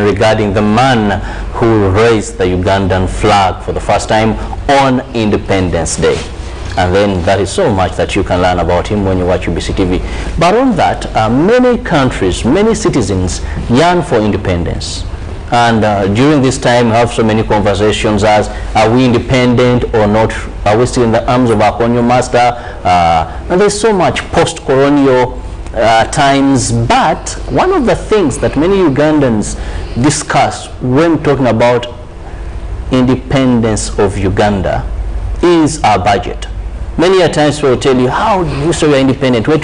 regarding the man who raised the Ugandan flag for the first time on Independence Day. And then that is so much that you can learn about him when you watch UBC TV. But on that, many countries, many citizens yearn for independence. And during this time, we have so many conversations as, are we independent or not? Are we still in the arms of our colonial master? And there's so much post-colonial times. But one of the things that many Ugandans discuss when talking about independence of Uganda is our budget. Many a times we will tell you, how do you say we are independent? We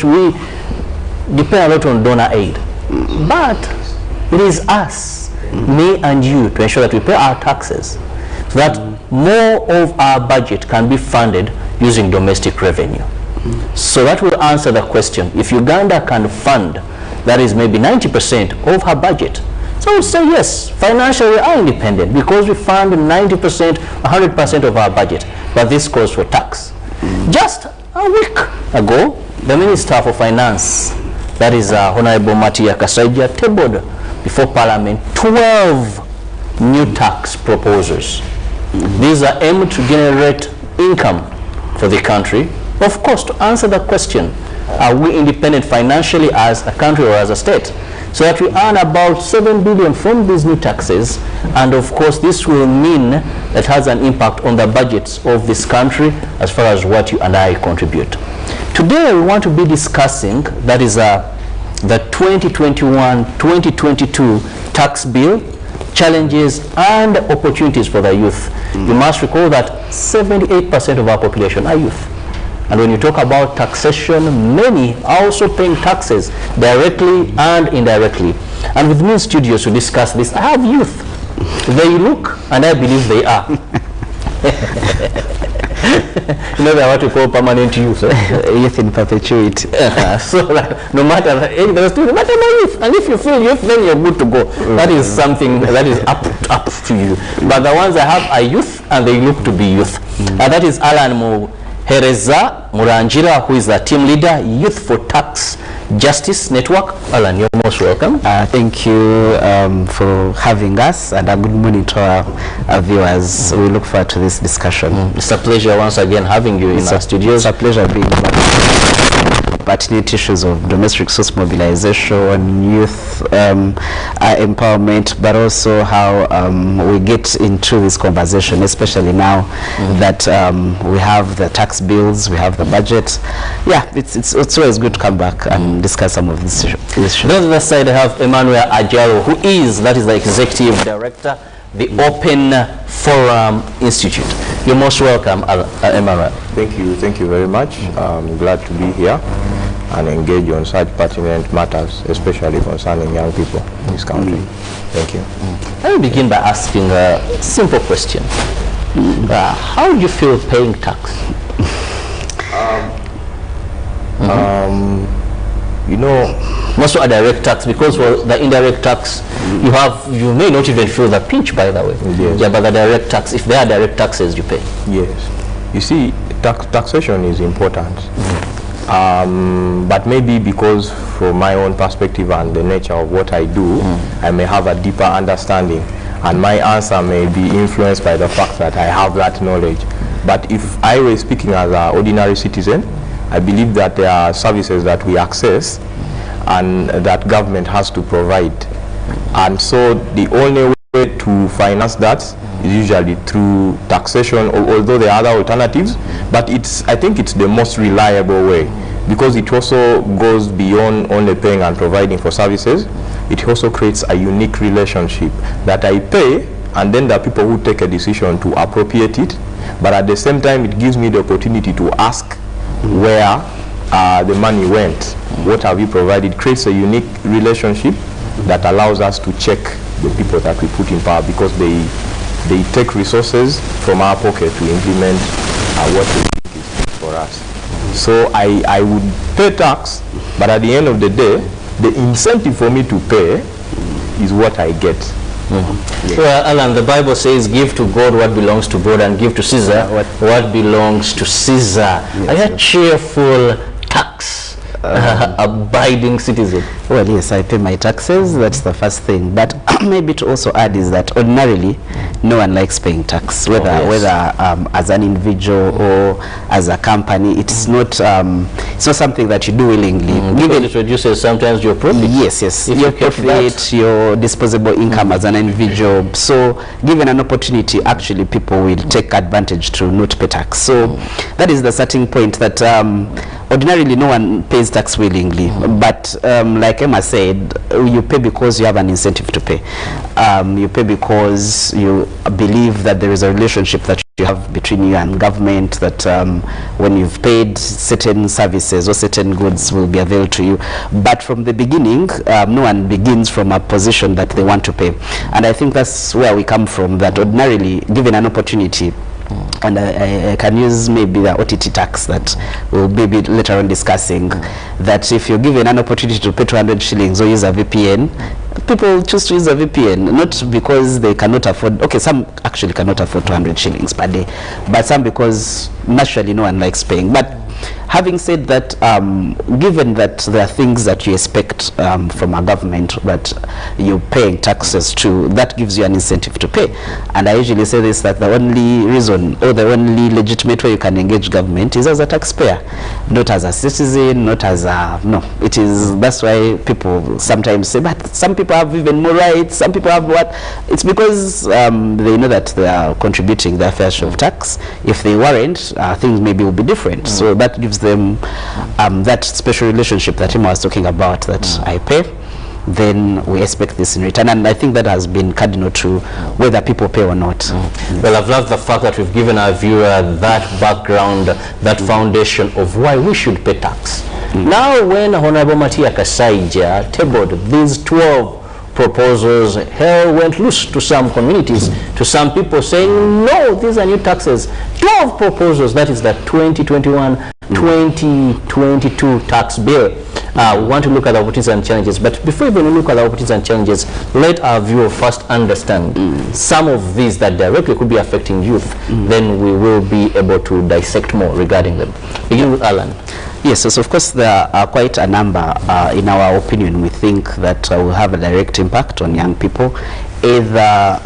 depend a lot on donor aid. But it is us, me and you, to ensure that we pay our taxes so that more of our budget can be funded using domestic revenue. So that will answer the question. If Uganda can fund, that is maybe 90% of her budget. So I would say yes, financially we are independent because we fund 90%, 100% of our budget. But this calls for tax. Just a week ago, the Minister for Finance, that is Honorable Matia Kasaija, tabled before Parliament 12 new tax proposals. These are aimed to generate income for the country. Of course, to answer the question, are we independent financially as a country or as a state? So that we earn about 7 billion from these new taxes, and of course this will mean that has an impact on the budgets of this country as far as what you and I contribute. Today we want to be discussing, that is the 2021-2022 tax bill, challenges and opportunities for the youth. You must recall that 78% of our population are youth. And when you talk about taxation, many are also paying taxes directly and indirectly. And with me in studios to discuss this, I have youth. They look, and I believe they are. You know, they are what we call permanent youth. Youth in perpetuity. So no matter the age, no matter the youth. And if you feel youth, then you're good to go. That is something that is up to you. But the ones I have are youth, and they look to be youth. And that is Alan Hereza Murangira, who is the team leader, Youth for Tax Justice Network. Alan, you're most welcome. Thank you for having us, and a good morning to our viewers. We look forward to this discussion. It's a pleasure once again having you in our studios. It's a pleasure being back. Pertinent issues of domestic resource mobilization, youth empowerment, but also how we get into this conversation, especially now that we have the tax bills, we have the budget. Yeah, it's always good to come back and discuss some of these issues. On the other side, I have Emmanuel Ajaro, who is the executive director, the Open Forum Institute. You're most welcome, Emmanuel. Thank you very much. I'm glad to be here and engage on such pertinent matters, especially concerning young people in this country. Thank you. Let me begin by asking a simple question. How do you feel paying tax? You know, most are direct tax, because for the indirect tax, you may not even feel the pinch, by the way. Yes. Yeah, but the direct tax, if there are direct taxes, you pay. Yes. You see, taxation is important. But maybe because from my own perspective and the nature of what I do, I may have a deeper understanding, and my answer may be influenced by the fact that I have that knowledge. But if I were speaking as an ordinary citizen, I believe that there are services that we access and that government has to provide. And so the only way to finance that is usually through taxation, although there are other alternatives, but I think it's the most reliable way, because it also goes beyond only paying and providing for services. It also creates a unique relationship that I pay, and then there are people who take a decision to appropriate it, but at the same time it gives me the opportunity to ask where the money went, what have you provided. It creates a unique relationship that allows us to check the people that we put in power, because they take resources from our pocket to implement what we think is good for us. So I would pay tax, but at the end of the day, the incentive for me to pay is what I get. Yes. Well, Alan, the Bible says, give to God what belongs to God, and give to Caesar what belongs to Caesar. Yes. Are you a cheerful tax abiding citizen? Well, yes, I pay my taxes. That's the first thing. But maybe to also add is that ordinarily, no one likes paying tax, whether as an individual or as a company. It's not something that you do willingly. Given it reduces sometimes your profit. Yes, your profit, your disposable income as an individual. So, given an opportunity, actually, people will take advantage to not pay tax. So, that is the starting point that ordinarily no one pays tax willingly. But like Emma said, you pay because you have an incentive to pay. You pay because you believe that there is a relationship that you have between you and government, that when you've paid, certain services or certain goods will be availed to you. But from the beginning, no one begins from a position that they want to pay. And I think that's where we come from, that ordinarily, given an opportunity, and I can use maybe the Ott tax that we'll be later on discussing, that if you're given an opportunity to pay 200 shillings or use a VPN, people choose to use a VPN, not because they cannot afford, okay, some actually cannot afford 200 shillings per day, but some because naturally no one likes paying. But having said that, given that there are things that you expect from a government that you're paying taxes to, that gives you an incentive to pay. And I usually say this, that the only reason or the only legitimate way you can engage government is as a taxpayer, not as a citizen, not as a, no. It is, that's why people sometimes say, but some people have even more rights, some people have what? It's because they know that they are contributing their fair share of tax. If they weren't, things maybe will be different. So that gives them that special relationship that Emma was talking about, that I pay, then we expect this in return. And I think that has been cardinal to whether people pay or not. Well, I've loved the fact that we've given our viewer that background, that foundation of why we should pay tax. Now, when Honorable Matia Kasaija tabled these 12 proposals, hell went loose to some communities, to some people saying, no, these are new taxes. 12 proposals, that is the 2021-2022 tax bill. We want to look at the opportunities and challenges, but before even we look at the opportunities and challenges, let our viewer first understand some of these that directly could be affecting youth. Then we will be able to dissect more regarding them. Begin with Alan. Yes, so of course there are quite a number. In our opinion, we think that will have a direct impact on young people, either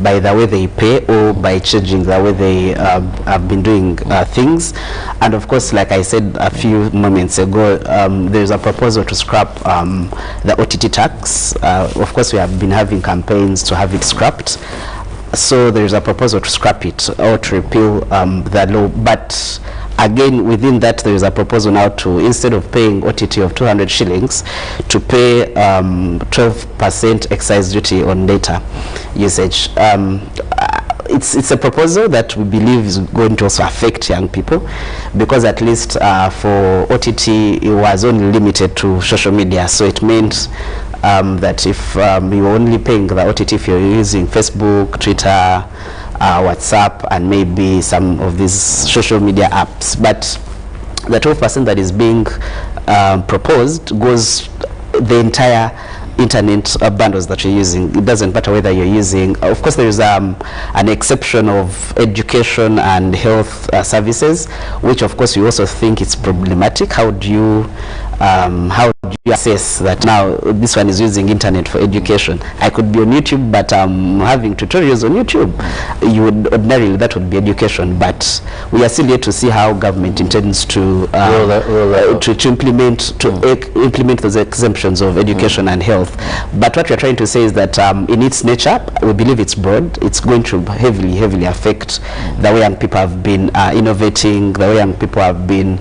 by the way they pay or by changing the way they have been doing things. And of course, like I said a few moments ago, there's a proposal to scrap the Ott tax. Of course, we have been having campaigns to have it scrapped. So there's a proposal to scrap it or to repeal the law. But again, within that, there is a proposal now to, instead of paying OTT of 200 shillings, to pay 12% excise duty on data usage. It's a proposal that we believe is going to also affect young people, because at least for OTT, it was only limited to social media. So it meant that if you're only paying the OTT if you're using Facebook, Twitter, WhatsApp, and maybe some of these social media apps. But the 12% that is being proposed goes the entire internet bundles that you're using. It doesn't matter whether you're using, of course there is an exception of education and health services, which of course we also think it's problematic. How do you assess that now this one is using internet for education? I could be on YouTube, but having tutorials on YouTube. You would ordinarily, that would be education, but we are still yet to see how government intends to implement those exemptions of education and health. But what we're trying to say is that in its nature, we believe it's broad. It's going to heavily affect the way young people have been innovating, the way young people have been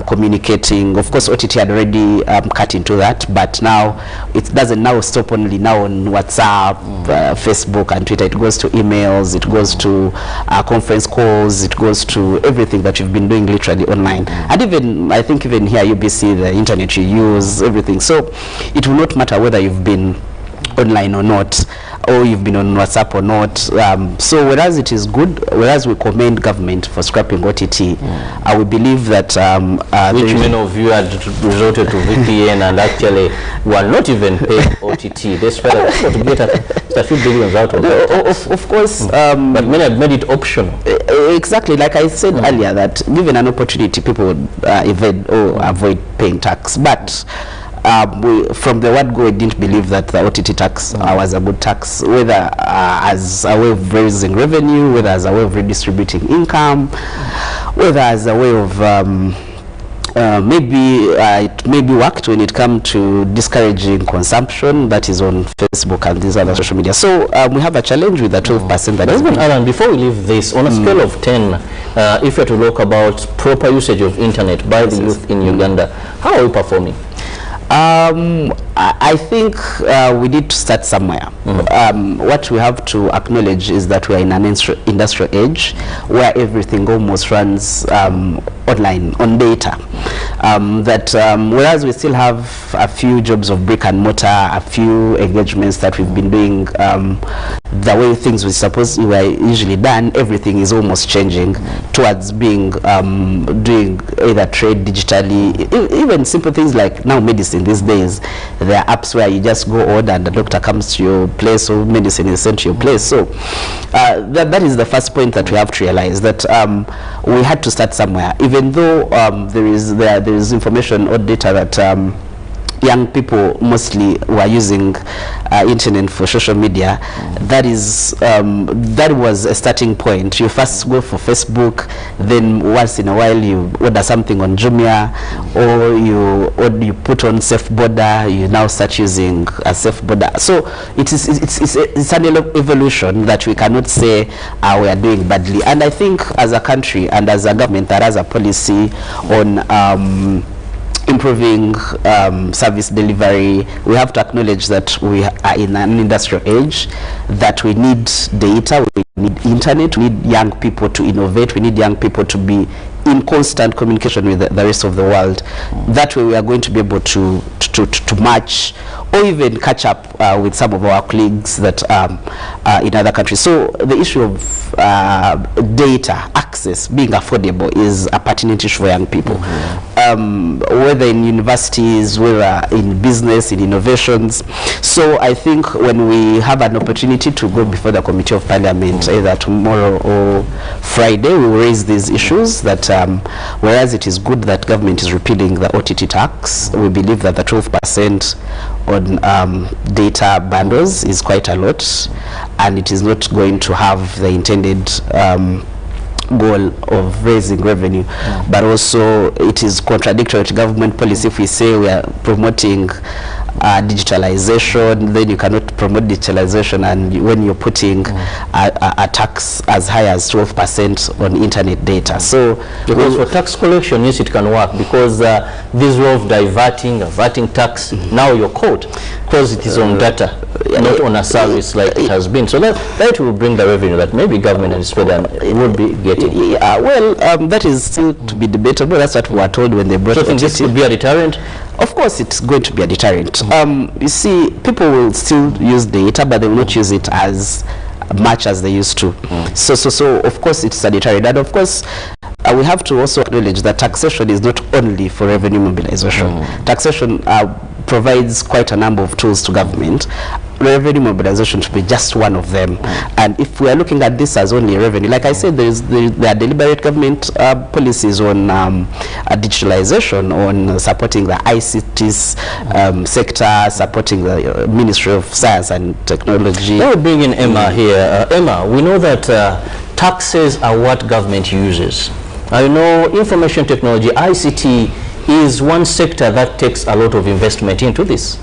communicating. Of course, OTT had already cut into that, but now it doesn't now stop only now on WhatsApp, Facebook and Twitter. It goes to emails, it goes to conference calls, it goes to everything that you've been doing literally online. And even, I think even here UBC, the internet you use, everything. So it will not matter whether you've been online or not, or you've been on WhatsApp or not. So whereas it is good, whereas we commend government for scrapping OTT, we believe that which many of you had resorted to VPN and actually were not even paying OTT. They spread out to get a few billions out of it. Of course, but many have made it optional. Exactly, like I said earlier, that given an opportunity, people would evade or avoid paying tax. But from the word go, we didn't believe that the OTT tax was a good tax, whether as a way of raising revenue, whether as a way of redistributing income, whether as a way of it maybe worked when it comes to discouraging consumption, that is on Facebook and these other social media. So we have a challenge with the 12% that is. Alan, before we leave this, on a scale of 10, if you were to look about proper usage of internet by the youth in Uganda, how are we performing? I think we need to start somewhere. What we have to acknowledge is that we are in an industrial age where everything almost runs online, on data. Whereas we still have a few jobs of brick and mortar, a few engagements that we've been doing the way things were usually done, everything is almost changing towards being doing either trade digitally, even simple things like now medicine these days. There are apps where you just go order and the doctor comes to your place, or medicine is sent to your place. So that is the first point that we have to realize, that we had to start somewhere. Even though there is information or data that young people mostly were using internet for social media, that was a starting point. You first go for Facebook, then once in a while you order something on Jumia, or you put on Safe Border. You now start using a Safe Border. So it's an evolution that we cannot say we are doing badly. And I think as a country and as a government that has a policy on improving service delivery, we have to acknowledge that we are in an industrial age, that we need data, we need internet, we need young people to innovate, we need young people to be in constant communication with the rest of the world. That way we are going to be able to match or even catch up with some of our colleagues that in other countries. So the issue of data access being affordable is a pertinent issue for young people, whether in universities, whether in business, in innovations. So I think when we have an opportunity to go before the Committee of Parliament, either tomorrow or Friday, we will raise these issues, that whereas it is good that government is repealing the OTT tax, we believe that the 12% on data bundles is quite a lot, and it is not going to have the intended goal of raising revenue, but also it is contradictory to government policy. If we say we are promoting digitalization, then you cannot promote digitalization, and when you're putting a tax as high as 12% on internet data. So because for tax collection, yes, it can work, because this way of averting tax, now you're caught because it is on data, not on a service like it has been. So that will bring the revenue that maybe government and Sweden would be getting. That is still to be debatable. That's what we were told when they brought it. So think this could be a deterrent? Of course, it's going to be a deterrent. You see, people will still use data, but they will not use it as much as they used to. So of course, it's a deterrent. And of course, we have to also acknowledge that taxation is not only for revenue mobilization. Taxation provides quite a number of tools to government. Revenue mobilization should be just one of them. And if we are looking at this as only revenue, like I said, there are deliberate government policies on digitalization, on supporting the ICT sector, supporting the Ministry of Science and Technology. Let me bring in Emma here. Emma, we know that taxes are what government uses. I know information technology, ICT, is one sector that takes a lot of investment into this.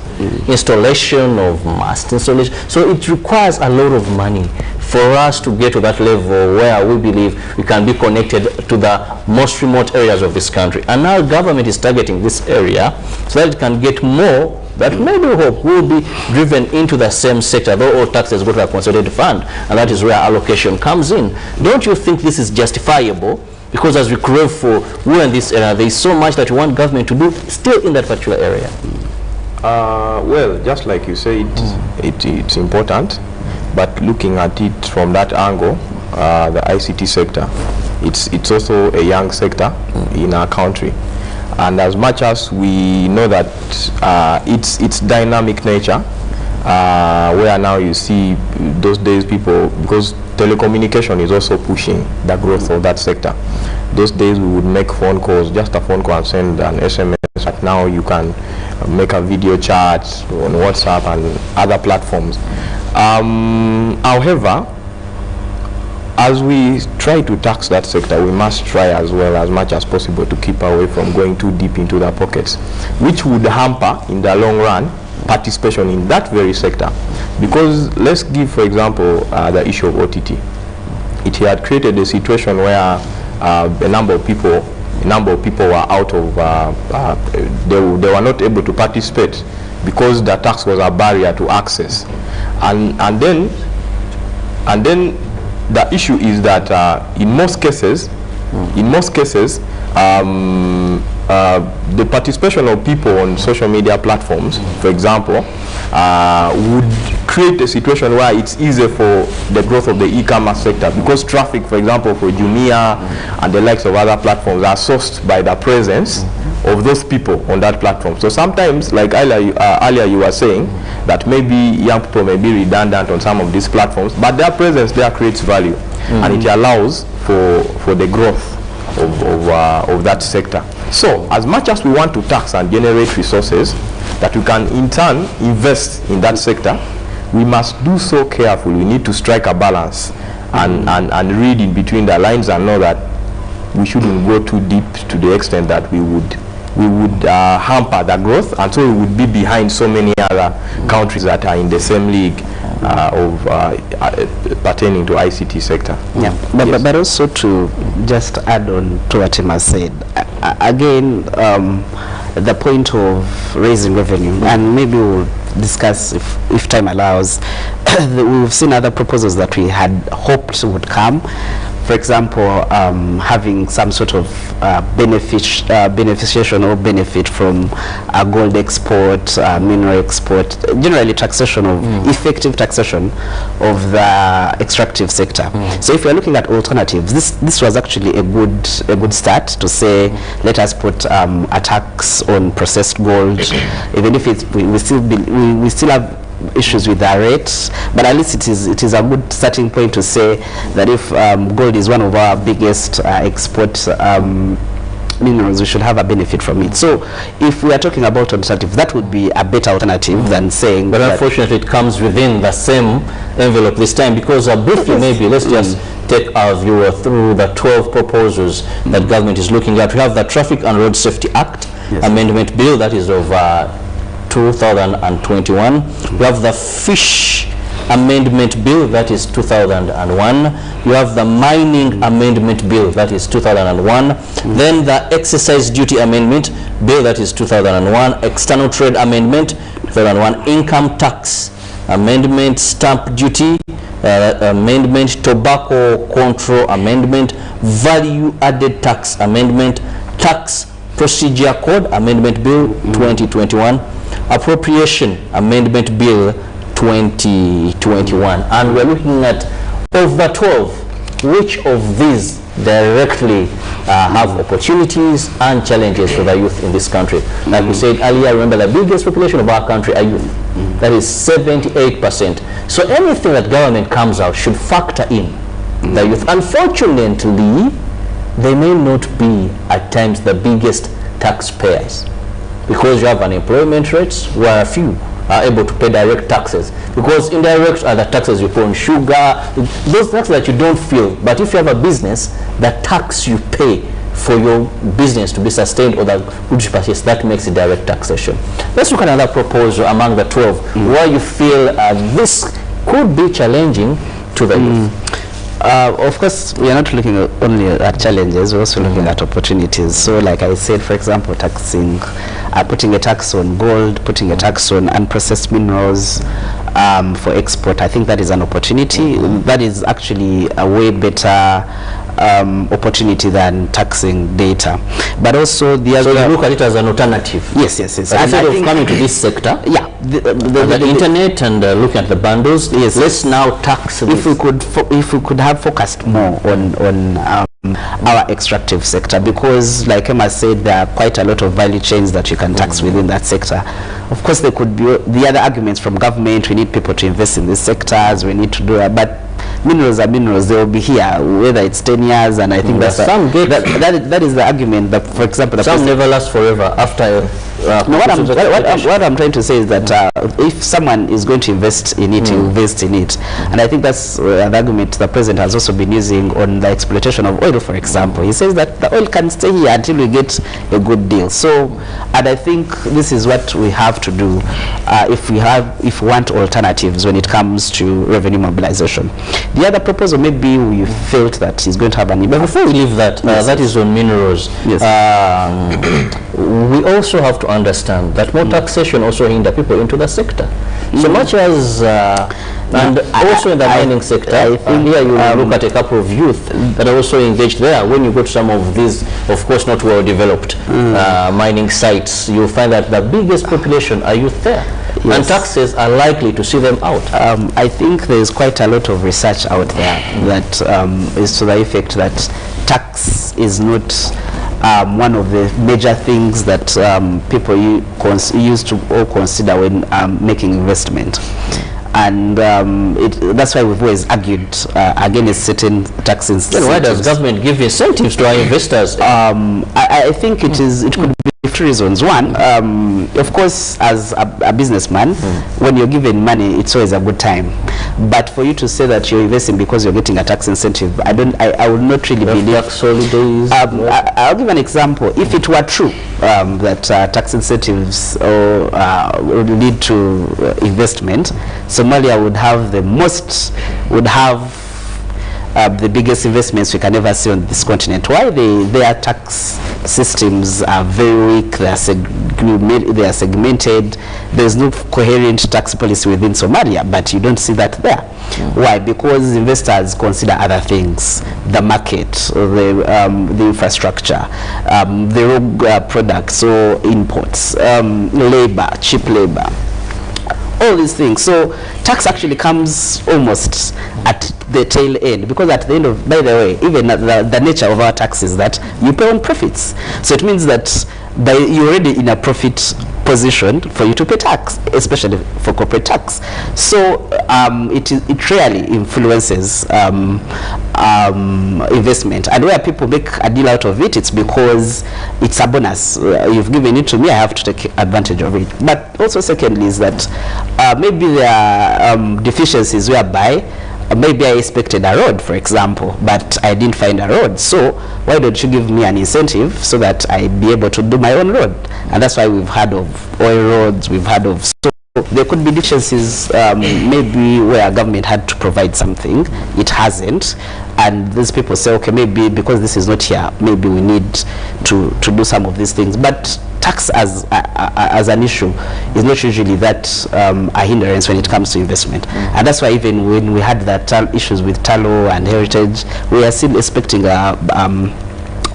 Installation of mast installation. So it requires a lot of money for us to get to that level where we believe we can be connected to the most remote areas of this country. And now government is targeting this area so that it can get more that maybe we hope will be driven into the same sector, though all taxes go to a consolidated fund, and that is where allocation comes in. Don't you think this is justifiable? Because as we crave for, we in this area, there is so much that we want government to do still in that particular area. Well, just like you said, it's important, but looking at it from that angle, the ICT sector, it's also a young sector in our country. And as much as we know that its dynamic nature, where now you see those days people, because telecommunication is also pushing the growth of that sector. Those days we would make phone calls, just a phone call and send an SMS. But now you can make a video chat on WhatsApp and other platforms. However, as we try to tax that sector, we must try as well as much as possible to keep away from going too deep into the pockets, which would hamper in the long run participation in that very sector. Because let's give, for example, the issue of OTT. It had created a situation where a number of people were out of, they were not able to participate because the tax was a barrier to access. And then the issue is that in most cases, the participation of people on social media platforms, for example, would create a situation where it's easier for the growth of the e-commerce sector, because traffic, for example, for Jumia and the likes of other platforms are sourced by the presence of those people on that platform. So sometimes, like earlier you were saying, that maybe young people may be redundant on some of these platforms, but their presence there creates value, and it allows for the growth of that sector. So as much as we want to tax and generate resources that we can in turn invest in that sector, we must do so carefully. We need to strike a balance and read in between the lines and know that we shouldn't go too deep to the extent that we would hamper the growth, and so we would be behind so many other countries that are in the same league pertaining to ICT sector. Yeah, but also to just add on to what Emma said, again, the point of raising revenue, and maybe we'll discuss if time allows. We've seen other proposals that we had hoped would come. For example, having some sort of beneficiation or benefit from gold export, mineral export, generally taxation of effective taxation of the extractive sector. So if we're looking at alternatives, this was actually a good start to say, let us put a tax on processed gold, even if we still have issues with the rates, but at least it is a good starting point to say that if gold is one of our biggest export minerals, we should have a benefit from it. So if we are talking about alternative, that would be a better alternative than saying. But unfortunately, it comes within the same envelope this time, because briefly, maybe let's just take our viewer through the 12 proposals that government is looking at. We have the Traffic and Road Safety Act Amendment Bill, that is of 2021. We have the Fish Amendment Bill, that is 2001. You have the Mining Amendment Bill, that is 2001. Then the Exercise Duty Amendment Bill, that is 2001. External Trade Amendment, 2001. Income Tax Amendment, Stamp Duty Amendment, Tobacco Control Amendment, Value Added Tax Amendment, Tax Procedure Code Amendment Bill 2021, Appropriation Amendment Bill 2021. And we're looking at, of the 12, which of these directly have opportunities and challenges for the youth in this country. Like we said earlier, remember the biggest population of our country are youth. That is 78%. So anything that government comes out should factor in the youth. Unfortunately, they may not be at times the biggest taxpayers, because you have unemployment rates where a few are able to pay direct taxes, because indirect are the taxes you pay on sugar, those taxes that you don't feel. But if you have a business, the tax you pay for your business to be sustained or the goods you purchase, that makes it direct taxation. Let's look at another proposal among the 12 where you feel this could be challenging to the youth. Of course, we are not looking only at challenges, we're also looking at opportunities. So like I said, for example, taxing, putting a tax on gold, putting a tax on unprocessed minerals for export, I think that is an opportunity. That is actually a way better opportunity than taxing data. But also the other... So you look at it as an alternative? Yes, yes, yes. But instead of coming to this sector, yeah, the internet and looking at the bundles, yes, let's now tax if we could have focused more on our extractive sector, because like Emma said, there are quite a lot of value chains that you can tax within that sector. Of course, there could be the other arguments from government: we need people to invest in these sectors, we need to do that, but minerals are minerals, they will be here whether it's 10 years, and I think that's that is the argument that, for example, some never last forever after what I'm trying to say is that if someone is going to invest in it, you invest in it. And I think that's an argument the president has also been using on the exploitation of oil, for example. He says that the oil can stay here until we get a good deal. So, and I think this is what we have to do if we want alternatives when it comes to revenue mobilization. The other proposal, maybe we felt that is going to have an impact. But before we leave that, that is on minerals. Yes. We also have to understand that more taxation also hinder people into the sector. So much as and also in the mining sector, I think here you look at a couple of youth that are also engaged there. When you go to some of these, of course not well developed mining sites, you'll find that the biggest population are youth there. Yes. And taxes are likely to see them out. I think there is quite a lot of research out there that is to the effect that tax is not one of the major things that people used to consider when making investment. And that's why we've always argued against certain tax incentives. Then why does government give incentives to our investors? I think it could be two reasons. One, of course, as a businessman, when you're given money, it's always a good time. But for you to say that you're investing because you're getting a tax incentive, I would not really believe. Tax holidays. I'll give an example. If it were true that tax incentives would lead to investment, Somalia would have the biggest investments we can ever see on this continent. Why? Their tax systems are very weak, they are segmented, there's no coherent tax policy within Somalia, but you don't see that there. Why? Because investors consider other things: the market, the infrastructure, the raw products or imports, labor, cheap labor, all these things. So tax actually comes almost at the tail end, because at the end of, by the way, even the nature of our tax is that you pay on profits. So it means that you're already in a profit position for you to pay tax, especially for corporate tax. So it really influences investment, and where people make a deal out of it, it's because it's a bonus. You've given it to me, I have to take advantage of it. But also secondly is that maybe there are deficiencies whereby maybe I expected a road, for example, but I didn't find a road. So why don't you give me an incentive so that I be able to do my own road? And that's why we've heard of oil roads, we've heard of... So there could be deficiencies maybe where government had to provide something, it hasn't. And these people say, okay, maybe because this is not here, maybe we need to do some of these things. But tax as an issue is not usually that a hindrance when it comes to investment. And that's why even when we had that issues with Talo and Heritage, we are still expecting a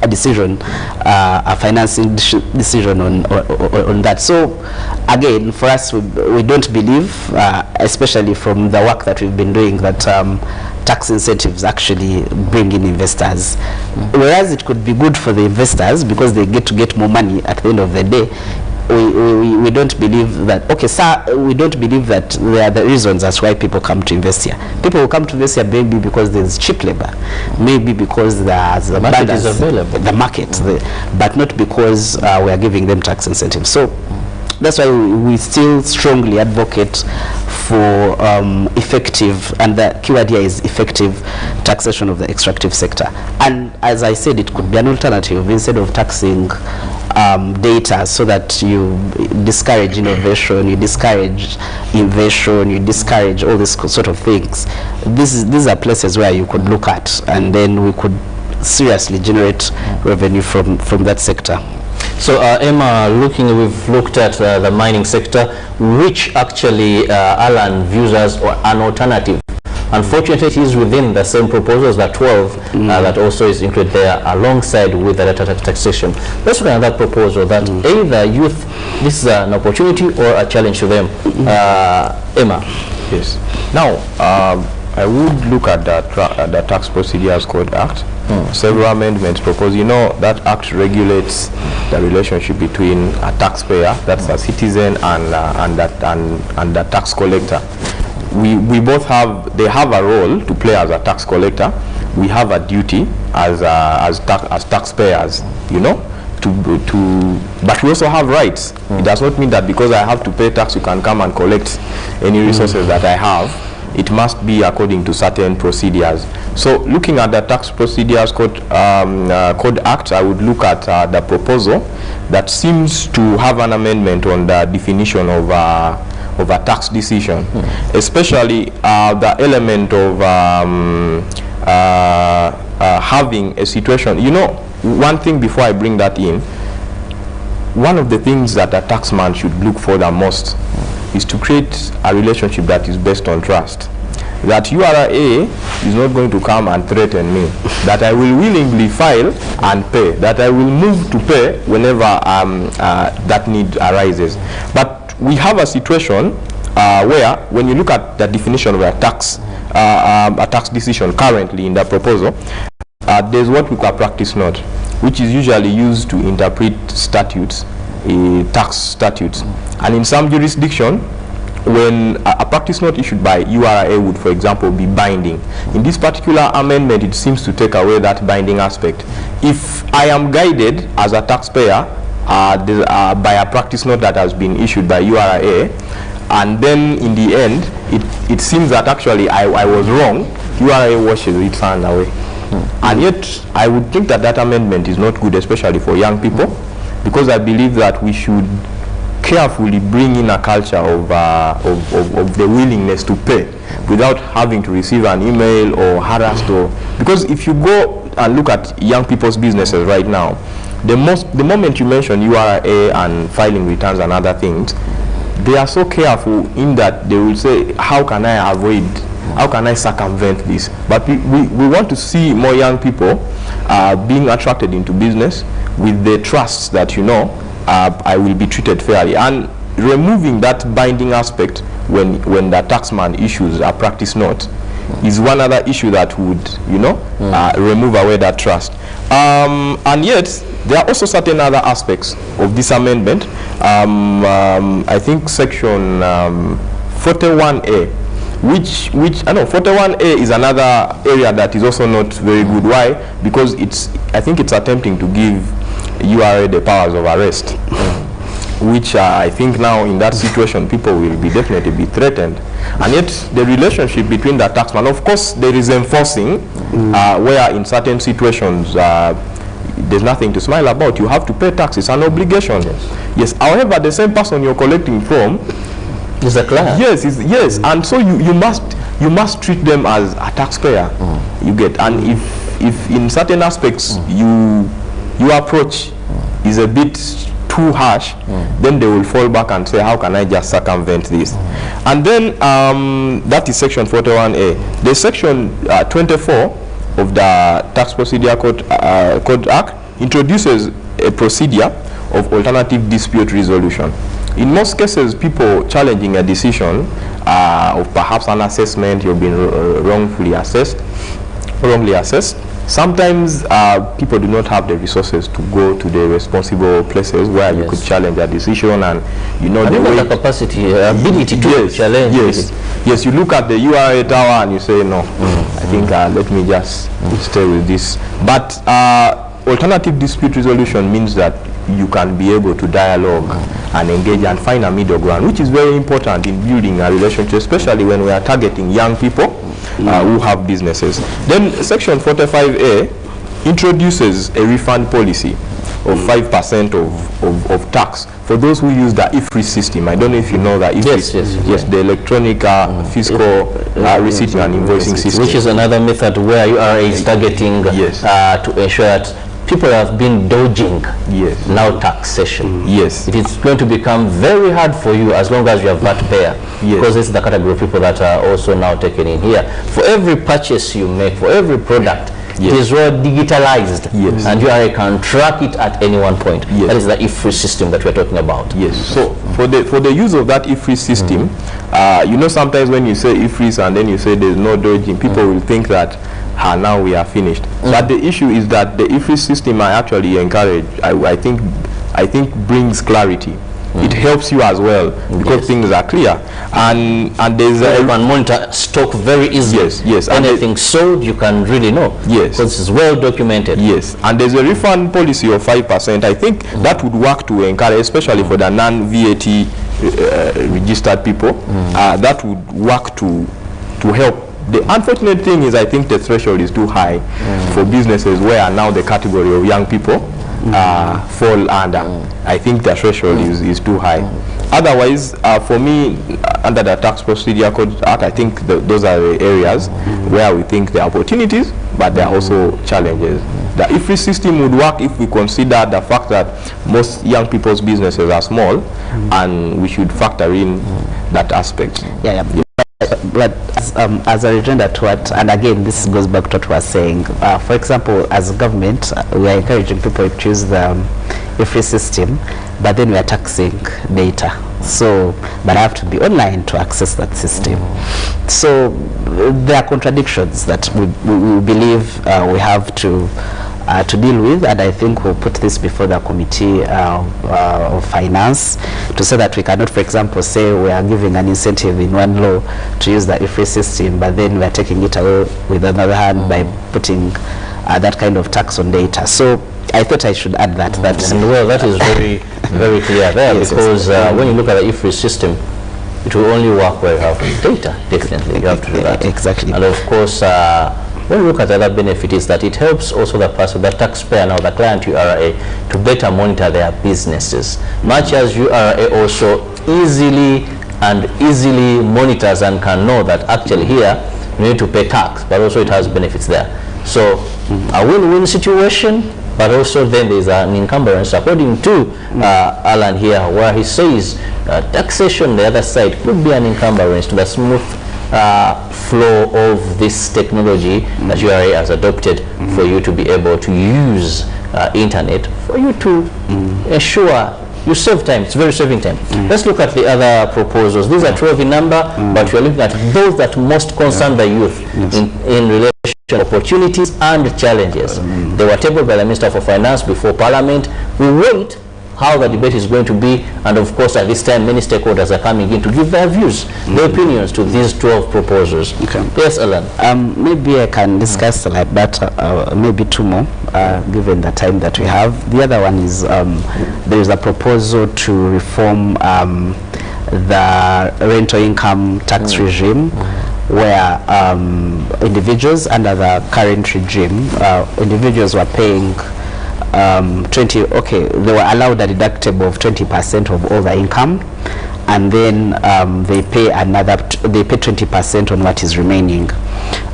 decision, a financing decision on that. So again, for us, we don't believe, especially from the work that we've been doing, that tax incentives actually bring in investors. Whereas it could be good for the investors because they get more money at the end of the day. We don't believe that, okay, sir, we don't believe that there are the reasons as why people come to invest here. People will come to invest here maybe because there's cheap labor, maybe because there's the market is available, the market, but not because we are giving them tax incentives. So that's why we still strongly advocate for effective, and the keyword here is effective, taxation of the extractive sector. And as I said, it could be an alternative instead of taxing data, so that you discourage innovation, you discourage invention, you discourage all these sort of things. These are places where you could look at, and then we could seriously generate revenue from that sector. So Emma, we've looked at the mining sector, which actually Alan views as an alternative Unfortunately, it is within the same proposals, that 12, that also is included there alongside with the data taxation. Let's look at that proposal that either youth, this is an opportunity or a challenge to them. Emma. Yes. Now, I would look at the Tax Procedures Code Act. Several amendments proposed. You know, that act regulates the relationship between a taxpayer, that's a citizen, and the tax collector. We both have, they have a role to play as a tax collector. We have a duty as taxpayers, you know, but we also have rights. It does not mean that because I have to pay tax, you can come and collect any resources that I have. It must be according to certain procedures. So looking at the Tax Procedures Code Act, I would look at the proposal that seems to have an amendment on the definition of a tax decision, especially the element of having a situation. You know, one thing before I bring that in, one of the things that a taxman should look for the most is to create a relationship that is based on trust. That URA is not going to come and threaten me, that I will willingly file and pay, that I will move to pay whenever that need arises. But we have a situation where, when you look at the definition of a tax decision currently in the proposal, there's what we call a practice note, which is usually used to interpret statutes, tax statutes. And in some jurisdiction, when a practice note issued by URA would, for example, be binding. In this particular amendment, it seems to take away that binding aspect. If I am guided as a taxpayer by a practice note that has been issued by URA, and then in the end, it seems that actually I was wrong, URA washes its hand away. And yet, I would think that that amendment is not good, especially for young people, because I believe that we should carefully bring in a culture of the willingness to pay without having to receive an email or harassed, or because if you go and look at young people's businesses right now, the moment you mention URA and filing returns and other things, they are so careful in that they will say, how can I avoid, how can I circumvent this? But we want to see more young people being attracted into business with the trust that, you know, I will be treated fairly, and removing that binding aspect when the taxman issues a practice note is one other issue that would, you know, remove away that trust. And yet there are also certain other aspects of this amendment. I think section 41A, which I know 41A is another area that is also not very good. Why? Because I think it's attempting to give URA the powers of arrest, which I think now in that situation people will definitely be threatened. And yet the relationship between the taxman, of course there is enforcing, where in certain situations there's nothing to smile about. You have to pay tax, it's an obligation. Yes. However, the same person you're collecting from is a client. Yes, and so you must treat them as a taxpayer. You get, and if in certain aspects your approach is a bit too harsh, then they will fall back and say, how can I just circumvent this? And then that is section 41A. The section 24 of the Tax Procedure Code Act introduces a procedure of alternative dispute resolution. In most cases, people challenging a decision of perhaps an assessment, you've been wrongly assessed, sometimes people do not have the resources to go to the responsible places where you could challenge a decision, and you know the capacity, ability to challenge. Yes, you look at the URA tower and you say, no, I think let me just stay with this. But alternative dispute resolution means that you can be able to dialogue and engage and find a middle ground, which is very important in building a relationship, especially when we are targeting young people who have businesses. Then section 45A introduces a refund policy of 5% of tax for those who use the IFRIS system. I don't know if you know that. Yes, the electronic fiscal receipt and invoicing system, which is another method where URA is targeting to ensure that people have been dodging Yes. now taxation. Yes. It is going to become very hard for you as long as you have VAT payer, Yes. because this is the category of people that are also now taken in here. For every purchase you make, for every product, Yes. it is well digitalized, Yes. and URA can track it at any one point. Yes. That is the IFRS system that we're talking about. Yes. So for the use of that IFRS system, you know, sometimes when you say IFRS and then you say there's no dodging, people will think that now we are finished. But the issue is that the IFRS system I actually encourage, I think brings clarity. It helps you as well because things are clear, and there's You can monitor stock very easily. Yes, yes. And Anything sold, you can really know. Yes. Because it's well documented. Yes, and there's a refund policy of 5%. I think that would work to encourage, especially for the non-VAT registered people. That would work to help. The unfortunate thing is, I think the threshold is too high for businesses where now the category of young people fall under. I think the threshold is too high. Otherwise, for me, under the Tax Procedure Code Act, I think those are the areas where we think there are opportunities, but there are also challenges. The IFRS system would work if we consider the fact that most young people's businesses are small, and we should factor in that aspect. Yeah. But as a rejoinder to what, and again, this goes back to what we were saying. For example, as a government, we are encouraging people to use the IFRS system, but then we are taxing data. So, but I have to be online to access that system. So there are contradictions that we believe we have to deal with, and I think we'll put this before the Committee of Finance to say that we cannot, for example, say we are giving an incentive in one law to use the IFRS system, but then we are taking it away with another hand by putting that kind of tax on data. So I thought I should add that. And well, that is very, very clear there, Yes, because when you look at the IFRS system, it will only work where you have data. Definitely, you have to do that. Exactly. And of course, when we look at the other benefit is that it helps also the person, the taxpayer, now the client URA, to better monitor their businesses. Much as URA also easily monitors and can know that actually here you need to pay tax, but also it has benefits there. So a win-win situation, but also then there's an encumbrance according to Alan here, where he says taxation on the other side could be an encumbrance to the smooth flow of this technology that URA has adopted for you to be able to use internet, for you to ensure you save time. It's very saving time. Let's look at the other proposals. These are 12 in number, but we're looking at those that most concern the youth in relation to opportunities and challenges. They were tabled by the Minister for Finance before Parliament. We wait how the debate is going to be, and of course at this time many stakeholders are coming in to give their views, their opinions to these 12 proposals. Okay. Yes, Alan. Maybe I can discuss like that, maybe two more, given the time that we have. The other one is there is a proposal to reform the rental income tax regime, where individuals under the current regime, individuals were paying they were allowed a deductible of 20% of all the income, and then they pay 20% on what is remaining.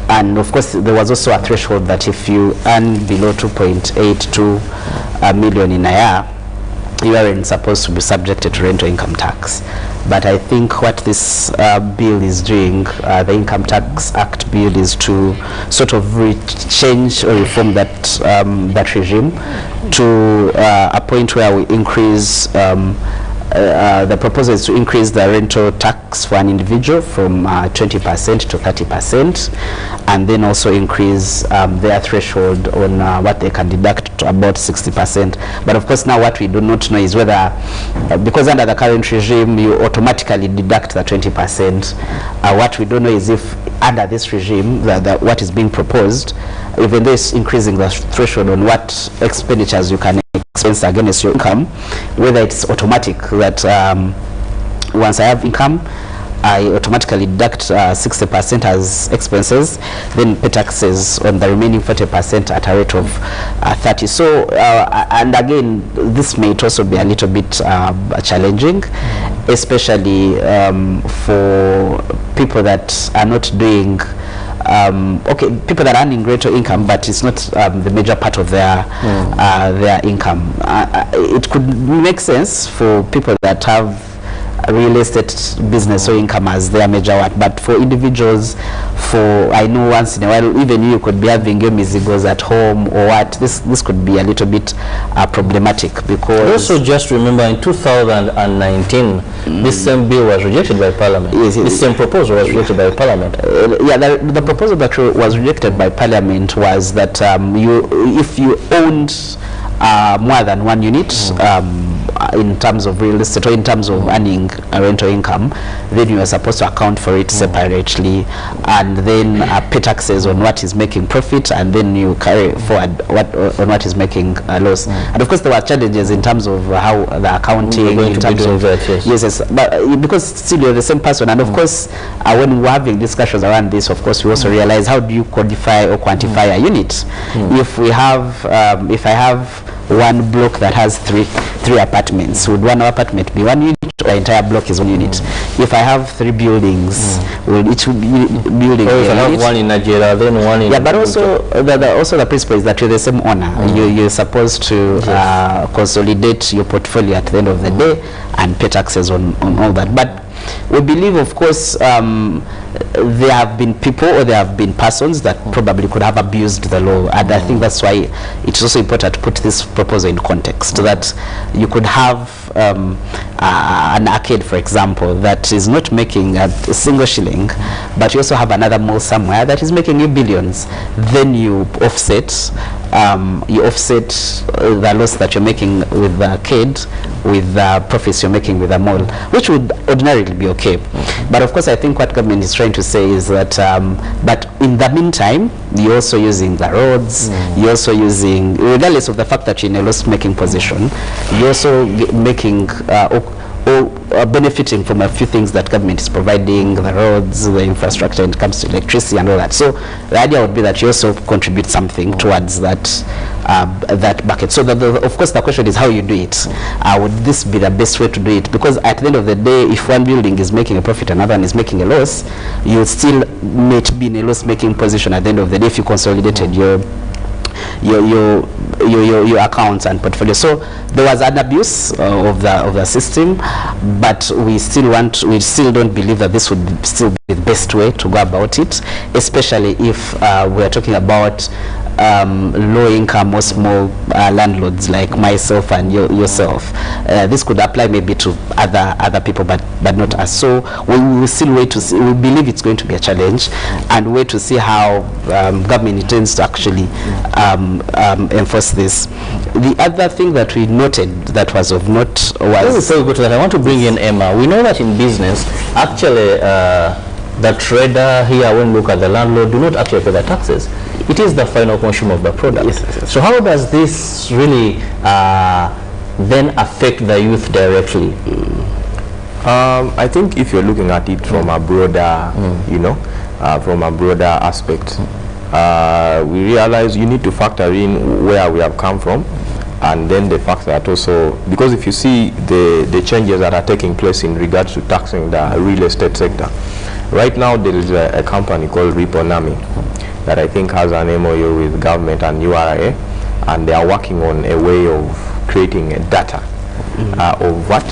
And of course there was also a threshold that if you earn below 2.82 million in a year, you aren't supposed to be subjected to rental income tax. But I think what this bill is doing, the Income Tax Act bill, is to sort of change or reform that regime to a point where we increase, the proposal is to increase the rental tax for an individual from 20% to 30%, and then also increase their threshold on what they can deduct to about 60%. But of course now what we do not know is whether, because under the current regime you automatically deduct the 20%, what we don't know is if under this regime, what is being proposed, even though it's increasing the threshold on what expenditures you can expense against your income, whether it's automatic that once I have income, I automatically deduct 60% as expenses, then pay taxes on the remaining 40% at a rate of 30. So, and again, this may also be a little bit challenging, especially for people that are not doing okay, people that are earning greater income, but it's not the major part of their income. It could make sense for people that have real estate business or income as their major work, but for individuals, I know once in a while, even you could be having your mizigos at home or what, this could be a little bit problematic, because also just remember in 2019 this same bill was rejected by Parliament. Yes, this same proposal was rejected by Parliament. Yeah, the proposal that was rejected by Parliament was that if you owned more than one unit, in terms of real estate or in terms of earning a rental income, then you are supposed to account for it separately, and then pay taxes on what is making profit, and then you carry forward on what is making a loss. And of course there were challenges in terms of how the accounting, in terms of that, yes, but because still you're the same person, and of course when we're having discussions around this, of course we also realize, how do you codify or quantify a unit? If we have if I have one block that has three apartments, would one apartment be one unit, or the entire block is one unit? If I have 3 buildings, will each building be if I have one in Nigeria, then one in... Yeah, but also the principle is that you're the same owner. You're supposed to consolidate your portfolio at the end of the day and pay taxes on all that. But we believe, of course, there have been people or there have been persons that probably could have abused the law, and I think that's why it's also important to put this proposal in context, that you could have an arcade, for example, that is not making a single shilling, but you also have another mall somewhere that is making you billions. Then you offset the loss that you're making with the arcade with the profits you're making with the mall, which would ordinarily be okay. But of course I think what government is trying to say is that but in the meantime you're also using the roads, you're also using, regardless of the fact that you're in a loss-making position, you're also making benefiting from a few things that government is providing, the roads, the infrastructure when it comes to electricity and all that. So the idea would be that you also contribute something towards that that bucket. So of course the question is how you do it. Would this be the best way to do it? Because at the end of the day, if one building is making a profit, another one is making a loss, you still may be in a loss-making position at the end of the day if you consolidated your accounts and portfolio. So there was an abuse of the system, but we still don't believe that this would still be the best way to go about it, especially if we are talking about low income or small landlords like myself and yourself. This could apply maybe to other people, but not us. So we will still wait to see. We believe it's going to be a challenge, and wait to see how government intends to actually enforce this. The other thing that we noted that was of note was... Before we go to that, I want to bring in Emma. We know that in business, actually, the trader here, when we look at the landlord, do not actually pay the taxes. It is the final consumer of the product. Yes. So how does this really then affect the youth directly? I think if you're looking at it from a broader, from a broader aspect, we realize you need to factor in where we have come from, and then the fact that also, because if you see the changes that are taking place in regards to taxing the real estate sector, right now there is a company called Riponami that I think has an MOU with government and URA, and they are working on a way of creating a data of what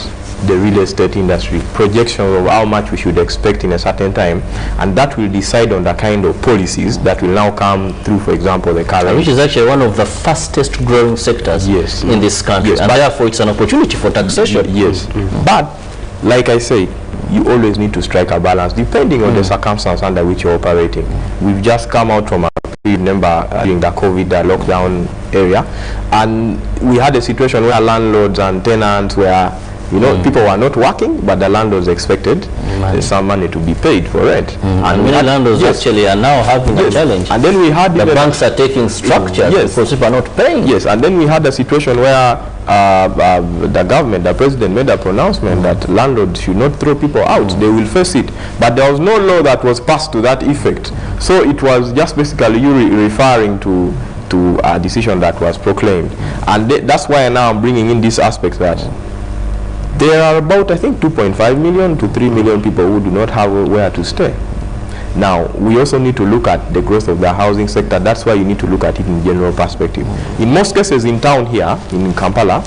the real estate industry, projections of how much we should expect in a certain time, and that will decide on the kind of policies that will now come through, for example, the current... Which is actually one of the fastest growing sectors in this country, and therefore it's an opportunity for taxation. Yes, but like I say, you always need to strike a balance depending on the circumstance under which you're operating. We've just come out from a period, remember, during the COVID lockdown area, and we had a situation where landlords and tenants were, people were not working, but the landlords expected some money to be paid for rent. And many landlords actually are now having a challenge. And then we had the banks are taking structure because people are not paying. Yes, and then we had a situation where the government, the president made a pronouncement that landlords should not throw people out, they will face it. But there was no law that was passed to that effect. So it was just basically you referring to a decision that was proclaimed. And that's why now I'm bringing in this aspect that there are about, I think, 2.5 million to 3 million people who do not have where to stay. Now, we also need to look at the growth of the housing sector. That's why you need to look at it in general perspective. In most cases in town here, in Kampala,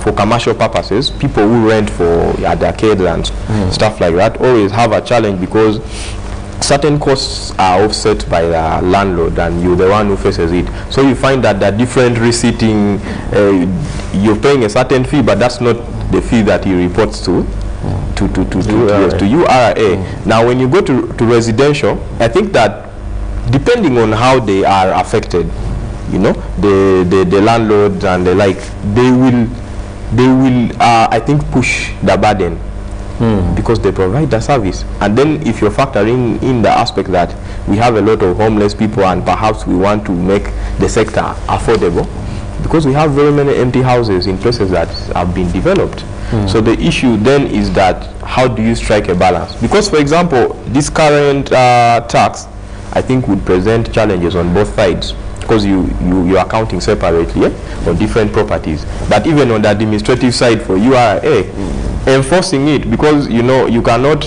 for commercial purposes, people who rent for arcades and stuff like that always have a challenge because certain costs are offset by the landlord and you're the one who faces it. So you find that the different receipting, you're paying a certain fee, but that's not the fee that he reports to URA. Now when you go to residential, I think that depending on how they are affected, you know, the landlords and the like, they will I think push the burden because they provide the service. And then if you're factoring in the aspect that we have a lot of homeless people and perhaps we want to make the sector affordable because we have very many empty houses in places that have been developed. So the issue then is that how do you strike a balance? Because, for example, this current tax, I think, would present challenges on both sides because you're accounting separately on different properties. But even on the administrative side for URA, enforcing it, because, you know, you cannot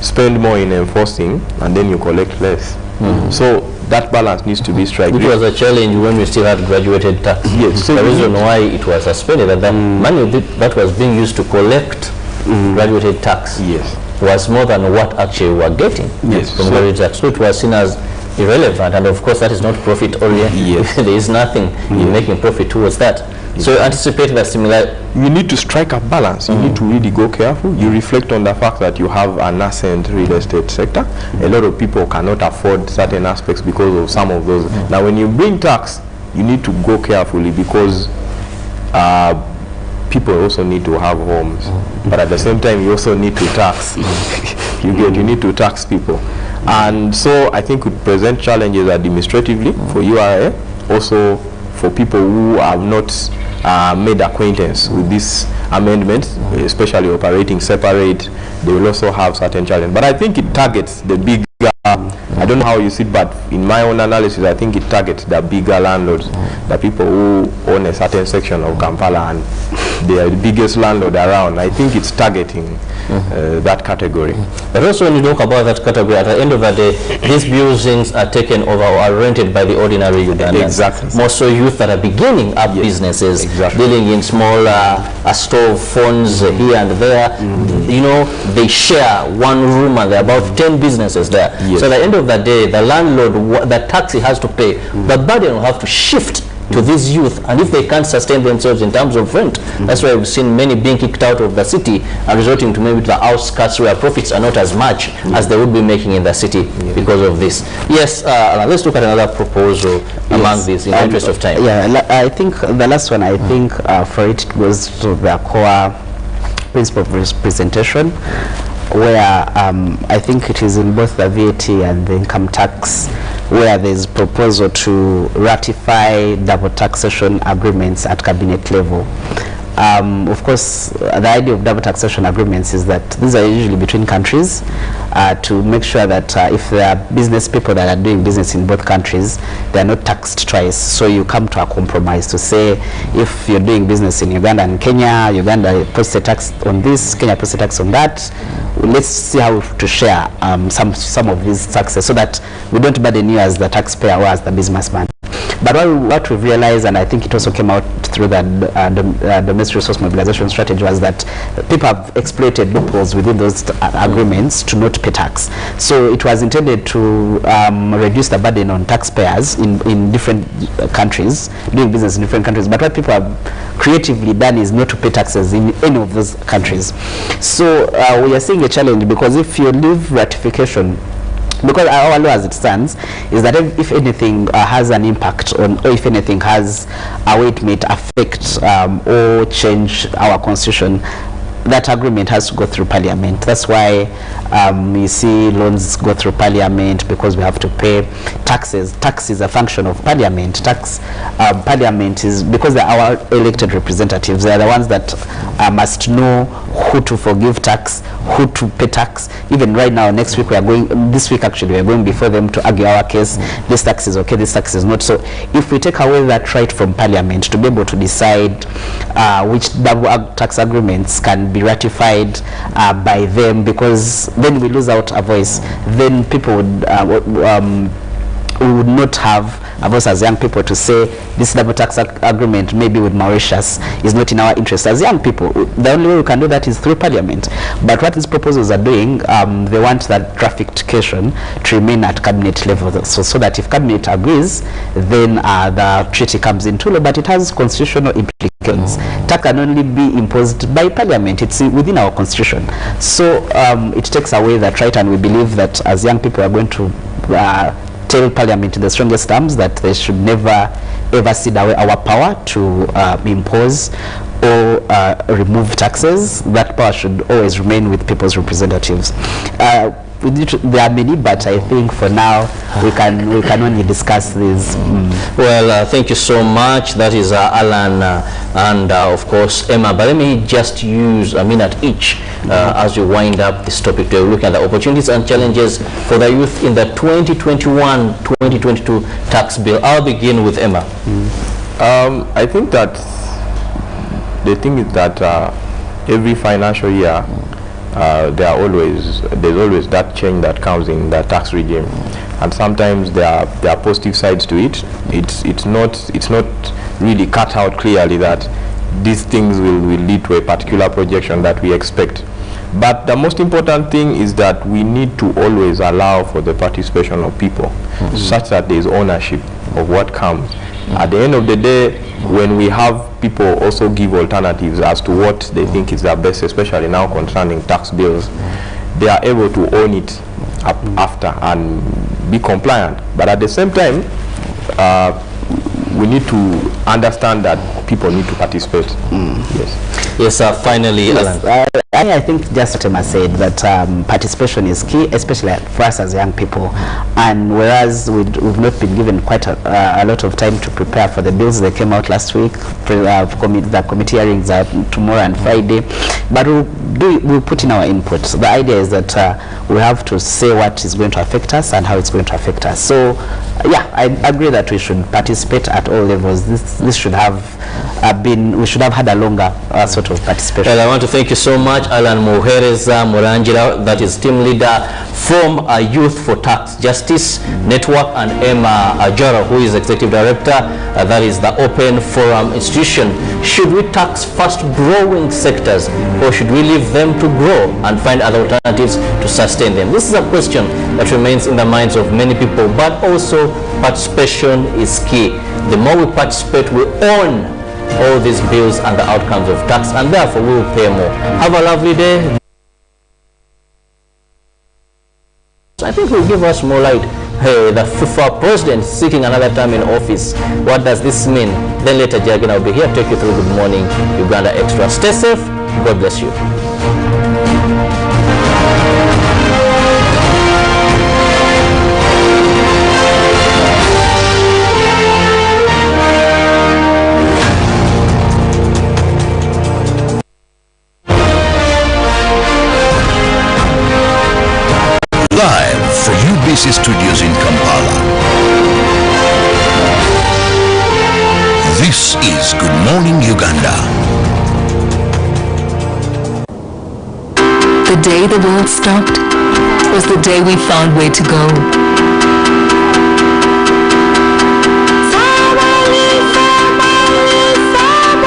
spend more in enforcing and then you collect less. So that balance needs to be struck. Which was a challenge when we still had graduated tax. Yes. So the reason why it was suspended, that the money that was being used to collect graduated tax was more than what actually we were getting from graduated tax. So it was seen as irrelevant, and of course that is not profit oriented. There is nothing in making profit towards that. So you anticipate that similar. You need to strike a balance. You need to really go careful. You reflect on the fact that you have a nascent real estate sector. A lot of people cannot afford certain aspects because of some of those. Now when you bring tax, you need to go carefully because people also need to have homes. But at the same time, you also need to tax. You need to tax people. And so I think it present challenges administratively for URA, also for people who have not made acquaintance with this amendment, especially operating separate. They will also have certain challenges. But I think it targets the bigger, I don't know how you see it, but in my own analysis, I think it targets the bigger landlords, the people who own a certain section of Kampala and they are the biggest landlord around. I think it's targeting that category. But also when you talk about that category, at the end of the day, these buildings are taken over or are rented by the ordinary Ugandans. Exactly. More so youth that are beginning up businesses, dealing in small store phones here and there. You know, they share one room and there are about 10 businesses there. So at the end of the day, the landlord, the tax he has to pay, the burden will have to shift to these youth, and if they can't sustain themselves in terms of rent, that's why we've seen many being kicked out of the city and resorting to maybe the outskirts where profits are not as much as they would be making in the city because of this. Yes, let's look at another proposal among these in the interest of time. I think the last one, I think for it goes to the core principle of representation, where I think it is in both the VAT and the income tax, where there is proposal to ratify double taxation agreements at cabinet level. Of course, the idea of double taxation agreements is that these are usually between countries to make sure that if there are business people that are doing business in both countries, they are not taxed twice. So you come to a compromise to say, if you're doing business in Uganda and Kenya, Uganda puts a tax on this, Kenya puts a tax on that. Let's see how to share some of these taxes so that we don't burden you as the taxpayer or as the businessman. But what we've realized, and I think it also came out through the domestic resource mobilization strategy, was that people have exploited loopholes within those agreements to not pay tax. So it was intended to reduce the burden on taxpayers in different countries, doing business in different countries. But what people have creatively done is not to pay taxes in any of those countries. So we are seeing a challenge, because if you leave ratification, because our law as it stands is that if anything has an impact on, or if anything has a way it may affect or change our constitution, that agreement has to go through parliament. That's why you see loans go through parliament, because we have to pay taxes. Tax is a function of parliament. Parliament is, because they are our elected representatives, they are the ones that must know who to forgive tax, who to pay tax. Even right now, this week actually, we are going before them to argue our case. This tax is okay, this tax is not. So if we take away that right from parliament to be able to decide which double tax agreements can be be ratified by them, because then we lose out a voice. Then people would we would not have a voice as young people to say this double tax agreement maybe with Mauritius is not in our interest as young people. The only way we can do that is through parliament. But what these proposals are doing, they want that ratification to remain at cabinet level, so that if cabinet agrees, then the treaty comes into law, but it has constitutional implications. Tax can only be imposed by parliament. It's within our constitution. So it takes away that right, and we believe that as young people are going to tell parliament in the strongest terms that they should never ever cede away our power to impose or remove taxes. That power should always remain with people's representatives. There are many, but I think for now we can only discuss these. Well, thank you so much. That is Alan and of course Emma. But let me just use a minute each as we wind up this topic to look at the opportunities and challenges for the youth in the 2021-2022 tax bill. I'll begin with Emma. I think that the thing is that every financial year there's always that change that comes in the tax regime, and sometimes there are positive sides to it. It's not really cut out clearly that these things will lead to a particular projection that we expect. But the most important thing is that we need to always allow for the participation of people, such that there is ownership of what comes. At the end of the day, when we have people also give alternatives as to what they think is the best, especially now concerning tax bills, they are able to own it after and be compliant. But at the same time, we need to understand that people need to participate. Yes, finally, yes, Alan. I think just what Emma said, that participation is key, especially for us as young people. And whereas we've not been given quite a lot of time to prepare for the bills, they came out last week. The committee hearings are tomorrow and Friday. But we'll put in our input. So the idea is that we have to say what is going to affect us and how it's going to affect us. So yeah, I agree that we should participate at all levels. This should have we should have had a longer sort of participation. Well, I want to thank you so much, Alan Muhereza Murangira, that is team leader from Youth for Tax Justice Network, and Emma Ajara, who is executive director, that is the Open Forum Institution. Should we tax fast-growing sectors, or should we leave them to grow and find other alternatives to sustain them? This is a question that remains in the minds of many people, but also participation is key. The more we participate, we own all these bills and the outcomes of tax, and therefore we will pay more. Have a lovely day. I think will give us more light. Hey, the FIFA president seeking another term in office. What does this mean? Then later, Jagin, I'll be here to take you through Good Morning Uganda Extra. Stay safe. God bless you. Live from UBC Studios in Kampala. This is Good Morning Uganda. The day the world stopped was the day we found where to go.